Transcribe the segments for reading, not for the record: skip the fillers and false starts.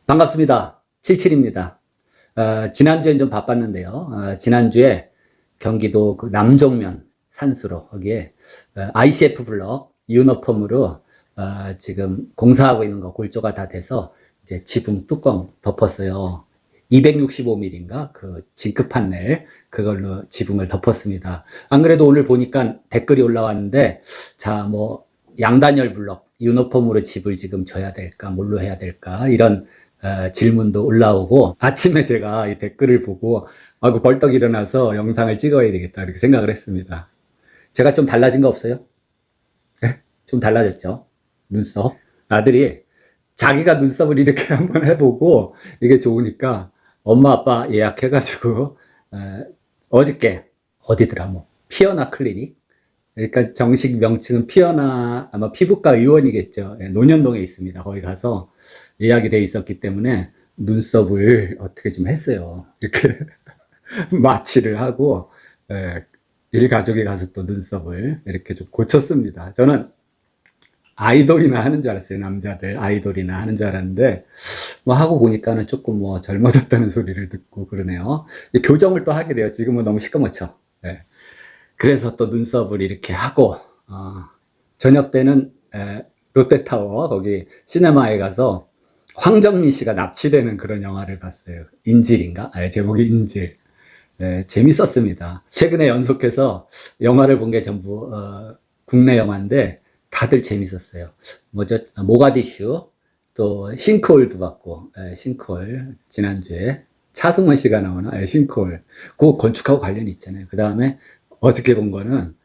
반갑습니다. 77입니다. 지난주엔 좀 바빴는데요. 지난주에 경기도 그 남종면 산수로 거기에 ICF 블럭 유노폼으로 지금 공사하고 있는 거 골조가 다 돼서 이제 지붕 뚜껑 덮었어요. 265mm인가 그 징크 판넬 그걸로 지붕을 덮었습니다. 안 그래도 오늘 보니까 댓글이 올라왔는데 자 뭐 양단열 블럭 유노폼으로 집을 지금 져야 될까 뭘로 해야 될까 이런 질문도 올라오고, 아침에 제가 이 댓글을 보고 아이고 벌떡 일어나서 영상을 찍어야 되겠다 이렇게 생각을 했습니다. 제가 좀 달라진 거 없어요? 네? 좀 달라졌죠? 눈썹. 아들이 자기가 눈썹을 이렇게 한번 해보고 이게 좋으니까 엄마 아빠 예약해가지고 어저께 어디더라 뭐 피어나 클리닉, 그러니까 정식 명칭은 피어나 아마 피부과 의원이겠죠. 논현동에 있습니다. 거기 가서 예약이 돼 있었기 때문에 눈썹을 어떻게 좀 했어요. 이렇게 마취를 하고 일가족이 가서 또 눈썹을 이렇게 좀 고쳤습니다. 저는 아이돌이나 하는 줄 알았어요. 남자들 아이돌이나 하는 줄 알았는데 뭐 하고 보니까는 조금 뭐 젊어졌다는 소리를 듣고 그러네요. 교정을 또 하게 돼요. 지금은 너무 시커멓죠. 그래서 또 눈썹을 이렇게 하고 저녁 때는 롯데타워 거기 시네마에 가서 황정민 씨가 납치되는 그런 영화를 봤어요. 인질인가? 제목이 인질. 재밌었습니다. 최근에 연속해서 영화를 본 게 전부 국내 영화인데 다들 재밌었어요. 뭐죠? 모가디슈, 또 싱크홀도 봤고, 싱크홀 지난주에 차승원 씨가 나오는 싱크홀, 그 건축하고 관련이 있잖아요. 그 다음에 어저께 본 거는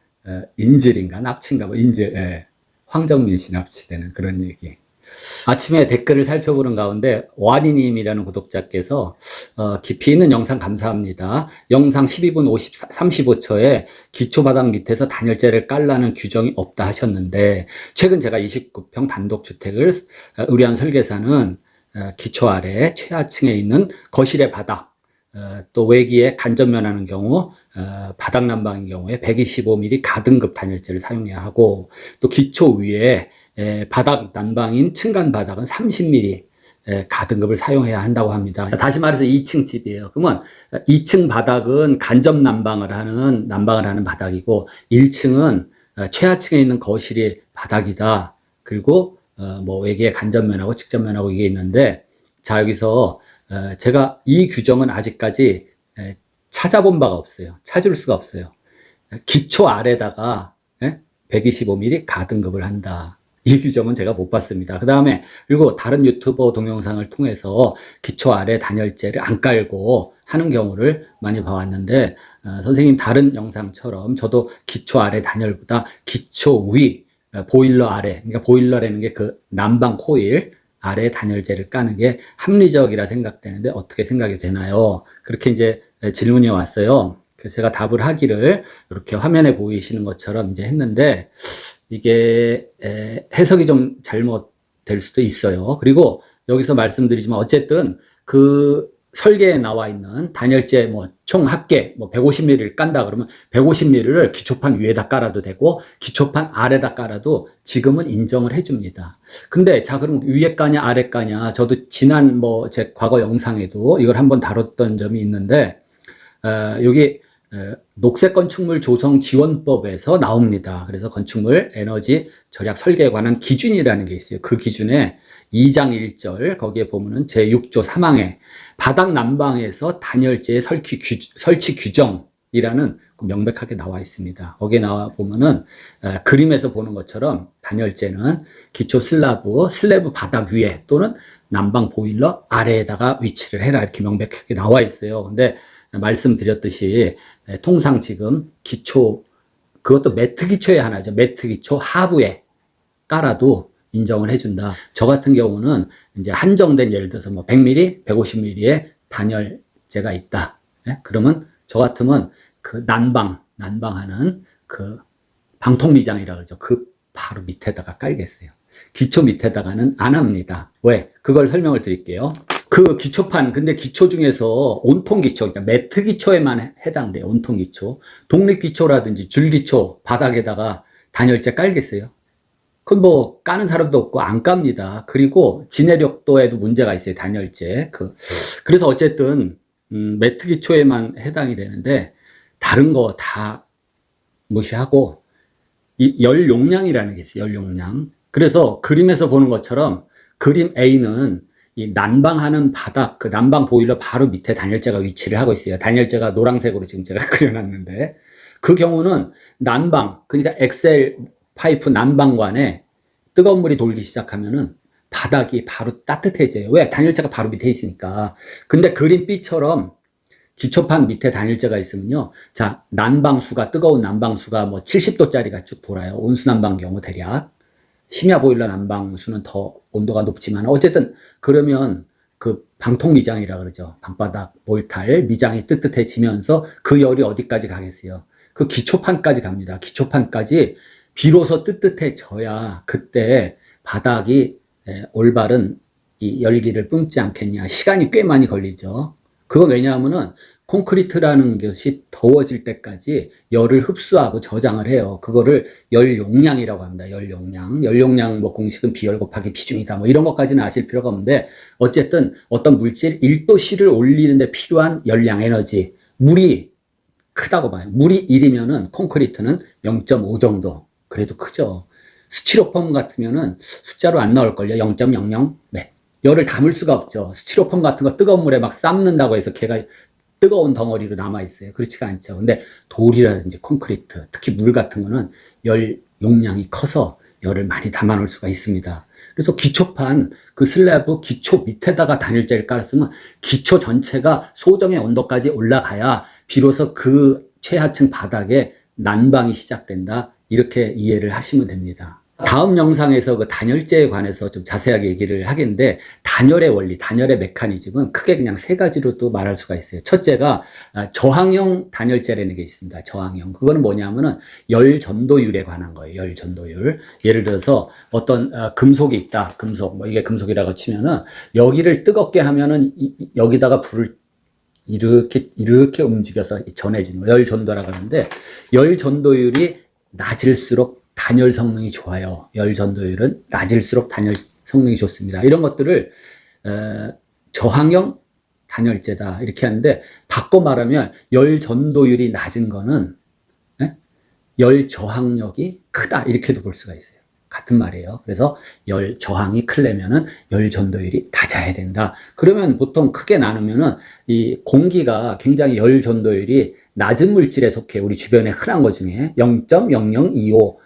인질인가 납치인가 뭐 인질, 황정민 씨 납치되는 그런 얘기. 아침에 댓글을 살펴보는 가운데 와니님이라는 구독자께서 깊이 있는 영상 감사합니다. 영상 12분 35초에 기초바닥 밑에서 단열재를 깔라는 규정이 없다 하셨는데, 최근 제가 29평 단독주택을 의뢰한 설계사는 기초 아래 최하층에 있는 거실의 바닥, 또 외기에 간접면하는 경우 바닥 난방인 경우에 125mm 가등급 단열재를 사용해야 하고, 또 기초 위에 바닥 난방인 층간 바닥은 30mm 가등급을 사용해야 한다고 합니다. 다시 말해서 2층 집이에요. 그러면 2층 바닥은 간접 난방을 하는 바닥이고 1층은 최하층에 있는 거실이 바닥이다. 그리고 뭐 외기에 간접면하고 직접면하고 이게 있는데, 자 여기서 제가 이 규정은 아직까지 찾아본 바가 없어요. 찾을 수가 없어요. 기초 아래다가 125mm 가등급을 한다. 이 규정은 제가 못 봤습니다. 그 다음에 그리고 다른 유튜버 동영상을 통해서 기초 아래 단열재를 안 깔고 하는 경우를 많이 봐왔는데, 선생님 다른 영상처럼 저도 기초 아래 단열보다 기초 위 보일러 아래, 그러니까 보일러라는 게 그 난방 코일 아래 단열재를 까는 게 합리적이라 생각되는데 어떻게 생각이 되나요? 그렇게 이제 질문이 왔어요. 그래서 제가 답을 하기를 이렇게 화면에 보이시는 것처럼 이제 했는데, 이게 해석이 좀 잘못될 수도 있어요. 그리고 여기서 말씀드리지만 어쨌든 그 설계에 나와 있는 단열재 뭐 총 합계 뭐 150mm를 깐다 그러면 150mm를 기초판 위에다 깔아도 되고 기초판 아래다 깔아도 지금은 인정을 해줍니다. 근데 자 그럼 위에 까냐 아래 까냐, 저도 지난 뭐 제 과거 영상에도 이걸 한번 다뤘던 점이 있는데 여기 녹색 건축물 조성 지원법에서 나옵니다. 그래서 건축물 에너지 절약 설계에 관한 기준이라는 게 있어요. 그 기준에 2장 1절 거기에 보면은 제6조 3항에 바닥 난방에서 단열재의 설치 규정이라는 명백하게 나와 있습니다. 거기에 나와 보면은 그림에서 보는 것처럼 단열재는 기초 슬래브 바닥 위에 또는 난방 보일러 아래에다가 위치를 해라 이렇게 명백하게 나와 있어요. 근데 말씀드렸듯이 통상 지금 기초, 그것도 매트 기초의 하나죠. 매트 기초 하부에 깔아도 인정을 해준다. 저 같은 경우는 이제 한정된, 예를 들어서 뭐 100mm, 150mm의 단열재가 있다. 그러면 저 같으면 그 난방하는 그 방통미장이라고 그러죠. 그 바로 밑에다가 깔겠어요. 기초 밑에다가는 안 합니다. 왜? 그걸 설명을 드릴게요. 그 기초판, 근데 기초 중에서 온통 기초, 그러니까 매트 기초에만 해당돼요. 온통 기초. 독립 기초라든지 줄 기초 바닥에다가 단열재 깔겠어요? 그건 뭐 까는 사람도 없고 안 깝니다. 그리고 진해력도에도 문제가 있어요. 단열재. 그래서 어쨌든 매트 기초에만 해당이 되는데 다른 거 다 무시하고 이 열 용량이라는 게 있어요. 열 용량. 그래서 그림에서 보는 것처럼 그림 A는 이 난방하는 바닥, 그 난방 보일러 바로 밑에 단열재가 위치를 하고 있어요. 단열재가 노란색으로 지금 제가 그려놨는데 그 경우는 난방, 그러니까 엑셀 파이프 난방관에 뜨거운 물이 돌기 시작하면은 바닥이 바로 따뜻해져요. 왜? 단열재가 바로 밑에 있으니까. 근데 그림 B처럼 기초판 밑에 단열재가 있으면요. 자, 난방수가, 뜨거운 난방수가 뭐 70도짜리가 쭉 돌아요. 온수난방 경우 대략. 심야 보일러 난방수는 더 온도가 높지만 어쨌든 그러면 그 방통 미장이라 그러죠. 방바닥 몰탈 미장이 뜨뜻해지면서 그 열이 어디까지 가겠어요? 그 기초판까지 갑니다. 기초판까지 비로소 뜨뜻해져야 그때 바닥이 올바른 이 열기를 뿜지 않겠냐. 시간이 꽤 많이 걸리죠. 그건 왜냐하면은 콘크리트라는 것이 더워질 때까지 열을 흡수하고 저장을 해요. 그거를 열 용량이라고 합니다. 열 용량. 열 용량 뭐 공식은 비열 곱하기 비중이다. 뭐 이런 것까지는 아실 필요가 없는데 어쨌든 어떤 물질 1도씨를 올리는데 필요한 열량 에너지. 물이 크다고 봐요. 물이 1이면은 콘크리트는 0.5 정도. 그래도 크죠. 스티로폼 같으면은 숫자로 안 나올걸요. 0.00. 네. 열을 담을 수가 없죠. 스티로폼 같은 거 뜨거운 물에 막 삶는다고 해서 걔가 뜨거운 덩어리로 남아있어요. 그렇지가 않죠. 근데 돌이라든지 콘크리트, 특히 물 같은 거는 열 용량이 커서 열을 많이 담아놓을 수가 있습니다. 그래서 기초판, 그 슬래브 기초 밑에다가 단열재를 깔았으면 기초 전체가 소정의 온도까지 올라가야 비로소 그 최하층 바닥에 난방이 시작된다. 이렇게 이해를 하시면 됩니다. 다음 영상에서 그 단열재에 관해서 좀 자세하게 얘기를 하겠는데 단열의 원리, 단열의 메커니즘은 크게 그냥 세 가지로 또 말할 수가 있어요. 첫째가 저항형 단열재라는 게 있습니다. 저항형. 그거는 뭐냐면은 열 전도율에 관한 거예요. 열 전도율. 예를 들어서 어떤 금속이 있다. 금속. 뭐 이게 금속이라고 치면은 여기를 뜨겁게 하면은 여기다가 불을 이렇게 움직여서 전해지는 거. 열 전도라고 하는데 열 전도율이 낮을수록 단열 성능이 좋아요. 열 전도율은 낮을수록 단열 성능이 좋습니다. 이런 것들을 저항형 단열재다 이렇게 하는데 바꿔 말하면 열 전도율이 낮은 거는 열 저항력이 크다 이렇게도 볼 수가 있어요. 같은 말이에요. 그래서 열 저항이 크려면은 열 전도율이 낮아야 된다. 그러면 보통 크게 나누면은 이 공기가 굉장히 열 전도율이 낮은 물질에 속해 우리 주변에 흔한 것 중에 0.0025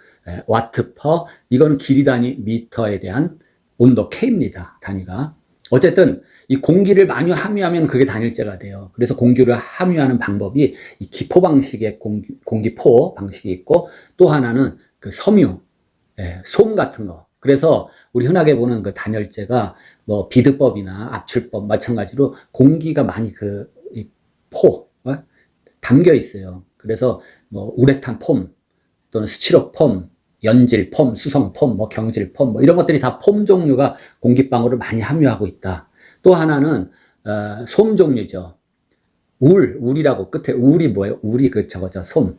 와트 퍼 이거는 길이 단위 미터에 대한 온도 K입니다. 단위가. 어쨌든 이 공기를 많이 함유하면 그게 단열재가 돼요. 그래서 공기를 함유하는 방법이 이 기포 방식의 공기포 방식이 있고 또 하나는 그 섬유, 솜 같은 거. 그래서 우리 흔하게 보는 그 단열재가 뭐 비드법이나 압출법 마찬가지로 공기가 많이 이 포 담겨 있어요. 그래서 뭐 우레탄 폼 또는 스티로폼 연질 폼, 수성 폼, 뭐 경질 폼, 뭐 이런 것들이 다 폼 종류가 공기방울을 많이 함유하고 있다. 또 하나는 솜 종류죠. 울이라고 끝에 울이 뭐예요? 울이 저거죠. 솜,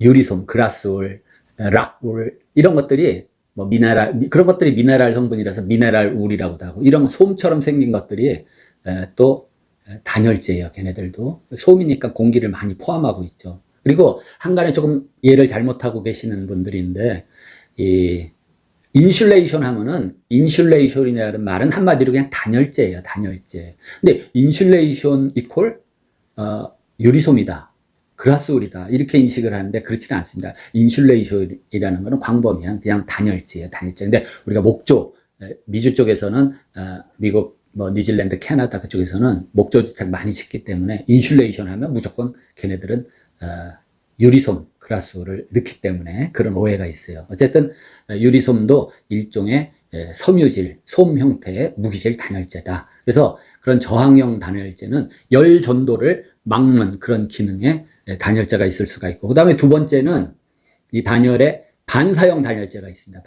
유리솜, 그라스울, 락울 이런 것들이 뭐 미네랄 그런 것들이 미네랄 성분이라서 미네랄 울이라고도 하고 이런 솜처럼 생긴 것들이 또 단열재예요. 걔네들도 솜이니까 공기를 많이 포함하고 있죠. 그리고 한간에 조금 이해를 잘못하고 계시는 분들인데 이 인슐레이션 하면은 인슐레이션이라는 말은 한마디로 그냥 단열재예요. 단열재. 근데 인슐레이션 이퀄 유리솜이다. 그라스울이다. 이렇게 인식을 하는데 그렇지는 않습니다. 인슐레이션이라는 거는 광범위한 그냥 단열재예요. 단열재. 근데 우리가 목조 미주 쪽에서는 미국 뭐 뉴질랜드, 캐나다 그쪽에서는 목조 주택 많이 짓기 때문에 인슐레이션 하면 무조건 걔네들은 유리솜, 그라스울을 넣기 때문에 그런 오해가 있어요. 어쨌든 유리솜도 일종의 섬유질, 솜 형태의 무기질 단열재다. 그래서 그런 저항형 단열재는 열 전도를 막는 그런 기능의 단열재가 있을 수가 있고 그 다음에 두 번째는 이 단열에 반사형 단열재가 있습니다.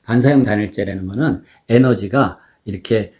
반사형 단열재라는 거는 에너지가 이렇게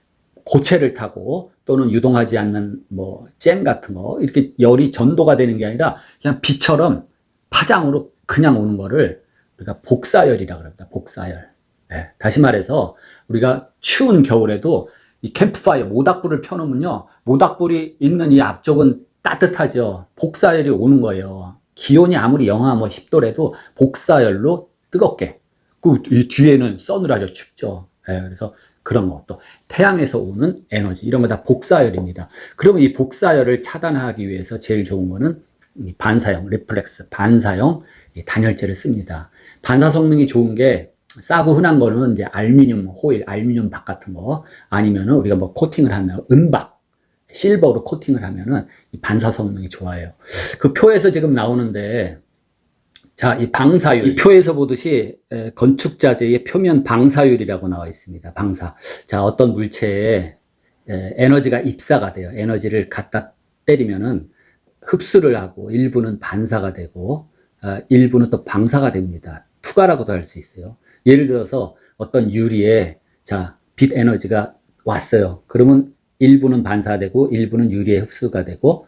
고체를 타고 또는 유동하지 않는 뭐 잼 같은 거 이렇게 열이 전도가 되는 게 아니라 그냥 비처럼 파장으로 그냥 오는 거를 우리가 복사열이라고 합니다. 복사열. 예, 다시 말해서 우리가 추운 겨울에도 이 캠프파이어 모닥불을 펴놓으면요, 모닥불이 있는 이 앞쪽은 따뜻하죠. 복사열이 오는 거예요. 기온이 아무리 영하 뭐 10도래도 복사열로 뜨겁게. 그 이 뒤에는 서늘하죠. 춥죠. 예, 그래서 그런 거, 또 태양에서 오는 에너지, 이런 거 다 복사열입니다. 그러면 이 복사열을 차단하기 위해서 제일 좋은 거는 이 반사형 리플렉스, 반사형 단열재를 씁니다. 반사 성능이 좋은 게 싸고 흔한 거는 이제 알루미늄 호일, 알루미늄 박 같은 거, 아니면은 우리가 뭐 코팅을 하면 은박, 실버로 코팅을 하면은 이 반사 성능이 좋아요. 그 표에서 지금 나오는데, 자, 이 방사율, 이 표에서 보듯이 건축자재의 표면 방사율이라고 나와 있습니다. 방사. 자, 어떤 물체에 에너지가 입사가 돼요. 에너지를 갖다 때리면은 흡수를 하고 일부는 반사가 되고 일부는 또 방사가 됩니다. 투과라고도 할 수 있어요. 예를 들어서 어떤 유리에 자, 빛 에너지가 왔어요. 그러면 일부는 반사되고 일부는 유리에 흡수가 되고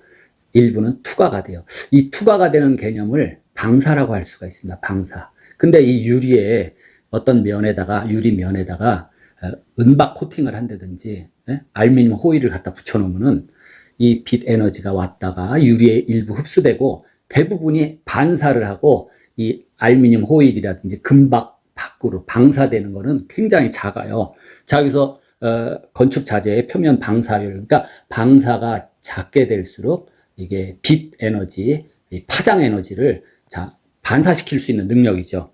일부는 투과가 돼요. 이 투과가 되는 개념을 방사라고 할 수가 있습니다. 방사. 근데 이 유리에 어떤 면에다가, 유리 면에다가 은박 코팅을 한다든지 알루미늄 호일을 갖다 붙여놓으면은 이 빛 에너지가 왔다가 유리에 일부 흡수되고 대부분이 반사를 하고 이 알루미늄 호일이라든지 금박 밖으로 방사되는 거는 굉장히 작아요. 자, 여기서 건축 자재의 표면 방사율, 그러니까 방사가 작게 될수록 이게 빛 에너지, 이 파장 에너지를 자, 반사시킬 수 있는 능력이죠.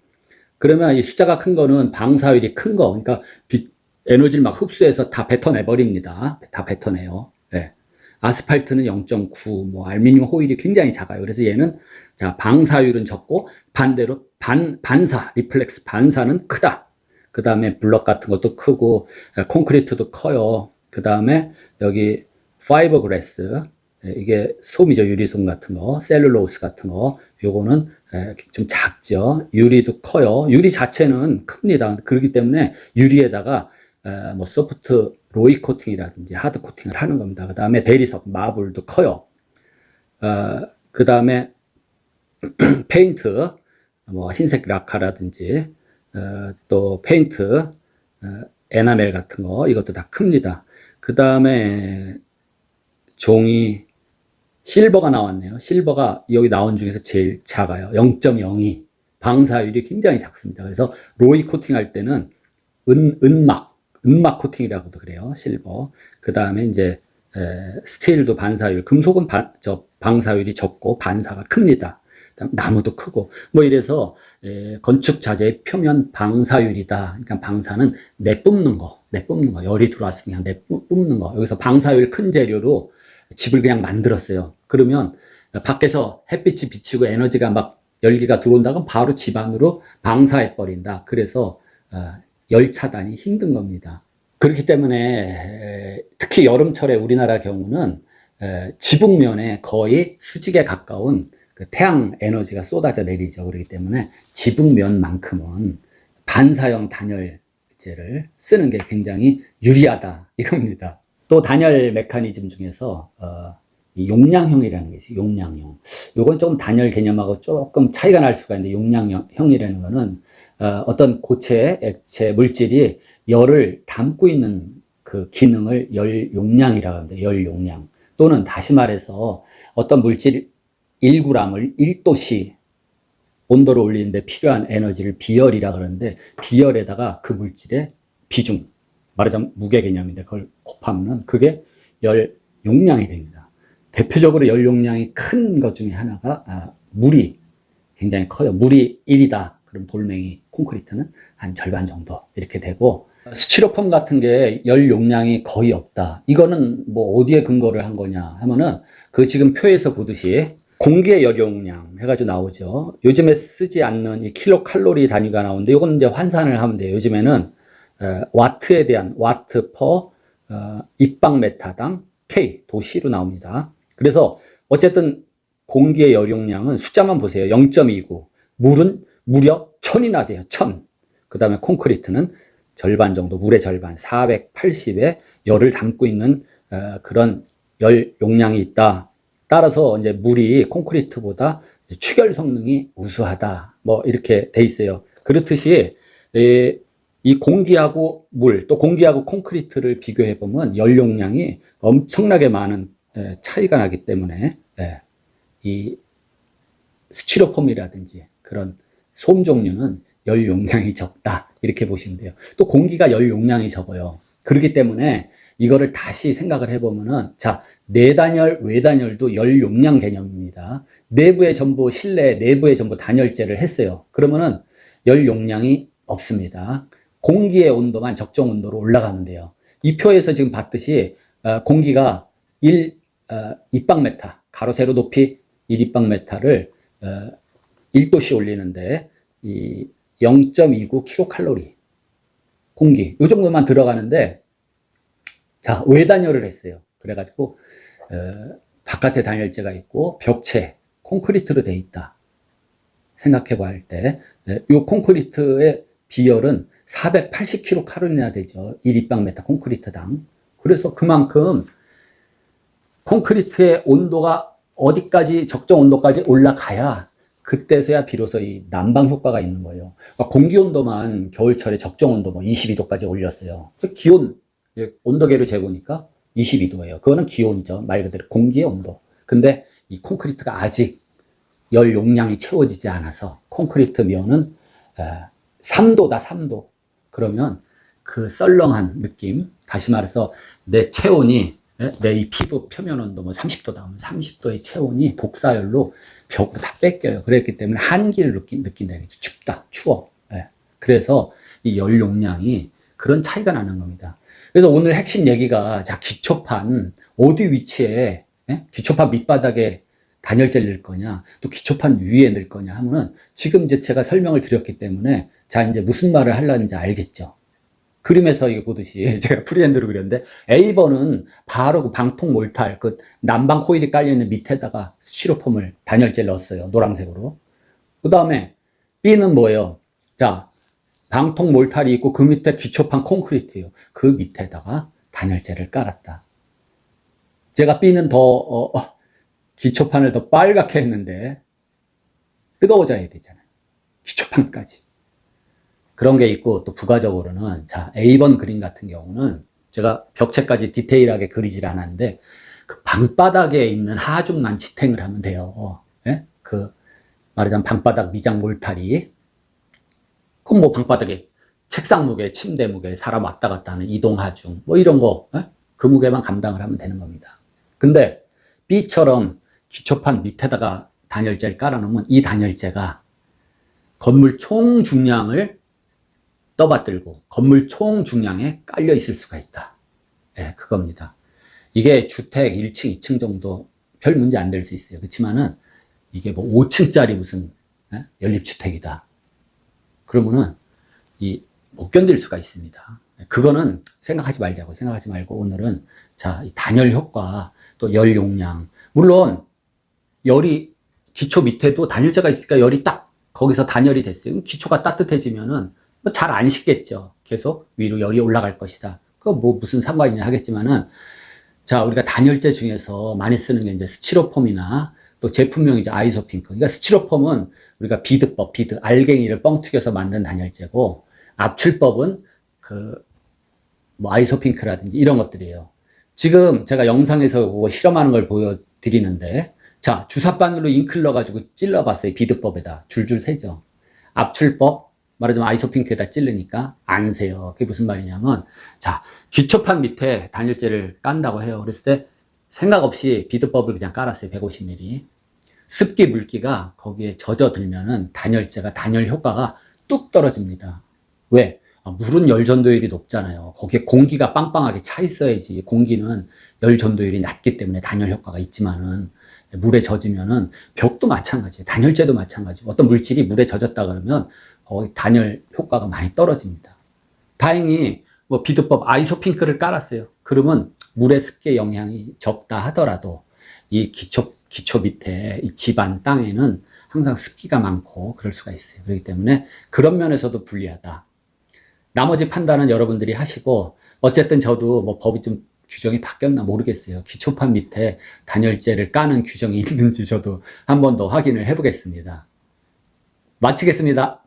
그러면 이 숫자가 큰 거는 방사율이 큰 거, 그러니까 빛 에너지를 막 흡수해서 다 뱉어내 버립니다. 다 뱉어내요. 네. 아스팔트는 0.9, 뭐 알루미늄 호일이 굉장히 작아요. 그래서 얘는 자, 방사율은 적고 반대로 반사, 리플렉스 반사는 크다. 그 다음에 블럭 같은 것도 크고 콘크리트도 커요. 그 다음에 여기 파이버그라스, 이게 솜이죠. 유리솜 같은 거, 셀룰로스 같은 거, 요거는 좀 작죠. 유리도 커요. 유리 자체는 큽니다. 그렇기 때문에 유리에다가 뭐 소프트 로이 코팅이라든지 하드 코팅을 하는 겁니다. 그 다음에 대리석, 마블도 커요. 그 다음에 페인트, 뭐 흰색 라카라든지 또 페인트, 에나멜 같은 거, 이것도 다 큽니다. 그 다음에 종이, 실버가 나왔네요. 실버가 여기 나온 중에서 제일 작아요. 0.02. 방사율이 굉장히 작습니다. 그래서 로이 코팅 할 때는 은막 코팅이라고도 그래요. 실버. 그 다음에 이제 스틸도 반사율, 금속은 방사율이 적고 반사가 큽니다. 나무도 크고 뭐 이래서 건축 자재의 표면 방사율이다. 그러니까 방사는 내뿜는 거, 열이 들어왔으면 그냥 내뿜는 거. 여기서 방사율 큰 재료로 집을 그냥 만들었어요. 그러면 밖에서 햇빛이 비치고 에너지가 막 열기가 들어온다면 바로 집 안으로 방사해 버린다. 그래서 열 차단이 힘든 겁니다. 그렇기 때문에 특히 여름철에 우리나라 경우는 지붕면에 거의 수직에 가까운 그 태양 에너지가 쏟아져 내리죠. 그렇기 때문에 지붕면만큼은 반사형 단열재를 쓰는 게 굉장히 유리하다 이겁니다. 또 단열 메커니즘 중에서 이 용량형이라는 게 있어요. 용량형. 요건 조금 단열 개념하고 조금 차이가 날 수가 있는데, 용량형이라는 거는 어떤 고체, 액체, 물질이 열을 담고 있는 그 기능을 열 용량이라고 합니다. 열 용량. 또는 다시 말해서 어떤 물질 1g을 1도씨 온도를 올리는데 필요한 에너지를 비열이라고 하는데, 비열에다가 그 물질의 비중, 말하자면 무게 개념인데 그걸 곱하면 그게 열 용량이 됩니다. 대표적으로 열 용량이 큰 것 중에 하나가 물이 굉장히 커요. 물이 1이다. 그럼 돌멩이, 콘크리트는 한 절반 정도 이렇게 되고, 스티로폼 같은 게 열 용량이 거의 없다. 이거는 뭐 어디에 근거를 한 거냐 하면은 그 지금 표에서 보듯이 공기의 열 용량 해가지고 나오죠. 요즘에 쓰지 않는 이 킬로칼로리 단위가 나오는데 이건 이제 환산을 하면 돼요. 요즘에는 와트에 대한 와트 퍼 입방메타당 K 도시로 나옵니다. 그래서 어쨌든 공기의 열 용량은 숫자만 보세요. 0.29. 물은 무려 1000이나 돼요. 1000. 그 다음에 콘크리트는 절반 정도, 물의 절반 480의 열을 담고 있는 그런 열 용량이 있다. 따라서 이제 물이 콘크리트보다 추결 성능이 우수하다. 뭐 이렇게 돼 있어요. 그렇듯이 이 공기하고 물, 또 공기하고 콘크리트를 비교해 보면 열 용량이 엄청나게 많은 차이가 나기 때문에 이 스티로폼이라든지 그런 솜 종류는 열 용량이 적다. 이렇게 보시면 돼요. 또 공기가 열 용량이 적어요. 그렇기 때문에 이거를 다시 생각을 해보면은, 자, 내단열, 외단열도 열 용량 개념입니다. 내부에 전부, 실내 내부에 전부 단열재를 했어요. 그러면은 열 용량이 없습니다. 공기의 온도만 적정 온도로 올라가면 돼요. 이 표에서 지금 봤듯이, 공기가 1입방메타, 가로 세로 높이 1입방메타를 1도씨 올리는데, 이 0.29 킬로칼로리. 공기. 이 정도만 들어가는데, 자, 외단열을 했어요. 그래가지고, 바깥에 단열재가 있고, 벽체, 콘크리트로 되어 있다. 생각해봐 할 때, 이 콘크리트의 비열은 480kcal나 되죠. 1입방메타 콘크리트당. 그래서 그만큼 콘크리트의 온도가 어디까지, 적정 온도까지 올라가야 그때서야 비로소 이 난방 효과가 있는 거예요. 그러니까 공기 온도만 겨울철에 적정 온도 뭐 22도까지 올렸어요. 기온, 온도계로 재보니까 22도예요. 그거는 기온이죠. 말 그대로 공기의 온도. 근데 이 콘크리트가 아직 열 용량이 채워지지 않아서 콘크리트 면은 3도다, 3도. 그러면 그 썰렁한 느낌, 다시 말해서 내 체온이, 내 이 피부 표면 온도 뭐 30도다 하면 30도의 체온이 복사열로 벽으로 다 뺏겨요. 그랬기 때문에 한기를 느낀다. 춥다, 추워. 그래서 이 열 용량이 그런 차이가 나는 겁니다. 그래서 오늘 핵심 얘기가, 자, 기초판 어디 위치에, 기초판 밑바닥에 단열재를 넣을 거냐, 또 기초판 위에 넣을 거냐 하면은, 지금 이제 제가 설명을 드렸기 때문에, 자, 이제 무슨 말을 하려는지 알겠죠. 그림에서 이거 보듯이 제가 프리핸드로 그렸는데, A번은 바로 그 방통 몰탈, 그 난방 코일이 깔려있는 밑에다가 스티로폼을 단열재를 넣었어요. 노란색으로. 그 다음에 B는 뭐예요? 자, 방통 몰탈이 있고 그 밑에 기초판 콘크리트예요. 그 밑에다가 단열재를 깔았다. 제가 B는 더 기초판을 더 빨갛게 했는데 뜨거워져야 되잖아요. 기초판까지. 그런 게 있고, 또 부가적으로는, 자, A번 그림 같은 경우는 제가 벽체까지 디테일하게 그리질 않았는데, 그 방바닥에 있는 하중만 지탱을 하면 돼요. 그 말하자면 방바닥 미장 몰탈이, 그럼 뭐 방바닥에 책상 무게, 침대 무게, 사람 왔다 갔다 하는 이동 하중, 뭐 이런 거, 그 무게만 감당을 하면 되는 겁니다. 근데 B처럼 기초판 밑에다가 단열재를 깔아놓으면 이 단열재가 건물 총 중량을 떠받들고 건물 총 중량에 깔려 있을 수가 있다. 그겁니다. 이게 주택 1층, 2층 정도 별 문제 안 될 수 있어요. 그렇지만은 이게 뭐 5층짜리 무슨 연립주택이다. 그러면은 못 견딜 수가 있습니다. 그거는 생각하지 말자고. 생각하지 말고 오늘은, 자, 이 단열 효과, 또 열 용량. 물론 열이 기초 밑에도 단열재가 있으니까 열이 딱 거기서 단열이 됐어요. 기초가 따뜻해지면은 잘 안 식겠죠. 계속 위로 열이 올라갈 것이다. 그거 뭐 무슨 상관이냐 하겠지만은, 자, 우리가 단열재 중에서 많이 쓰는 게 이제 스티로폼이나, 또 제품명이 이제 아이소핑크. 그러니까 스티로폼은 우리가 비드법, 알갱이를 뻥 튀겨서 만든 단열재고, 압출법은 뭐 아이소핑크라든지 이런 것들이에요. 지금 제가 영상에서 그거 실험하는 걸 보여드리는데, 자, 주사바늘로 잉크를 넣어가지고 찔러봤어요. 비드법에다. 줄줄 새죠. 압출법, 말하자면 아이소핑크에다 찌르니까 안 새요. 그게 무슨 말이냐면, 자, 기초판 밑에 단열재를 깐다고 해요. 그랬을 때 생각 없이 비드법을 그냥 깔았어요. 150mm. 습기, 물기가 거기에 젖어들면은 단열재가, 단열 효과가 뚝 떨어집니다. 왜? 물은 열 전도율이 높잖아요. 거기에 공기가 빵빵하게 차 있어야지. 공기는 열 전도율이 낮기 때문에 단열 효과가 있지만은, 물에 젖으면은 벽도 마찬가지예요. 단열재도 마찬가지고, 어떤 물질이 물에 젖었다 그러면 거기 단열 효과가 많이 떨어집니다. 다행히 뭐 비드법 아이소핑크를 깔았어요. 그러면 물의 습기의 영향이 적다 하더라도 이 기초 밑에 이 집안 땅에는 항상 습기가 많고 그럴 수가 있어요. 그렇기 때문에 그런 면에서도 불리하다. 나머지 판단은 여러분들이 하시고, 어쨌든 저도 뭐 법이 좀 규정이 바뀌었나 모르겠어요. 기초판 밑에 단열재를 까는 규정이 있는지 저도 한 번 더 확인을 해보겠습니다. 마치겠습니다.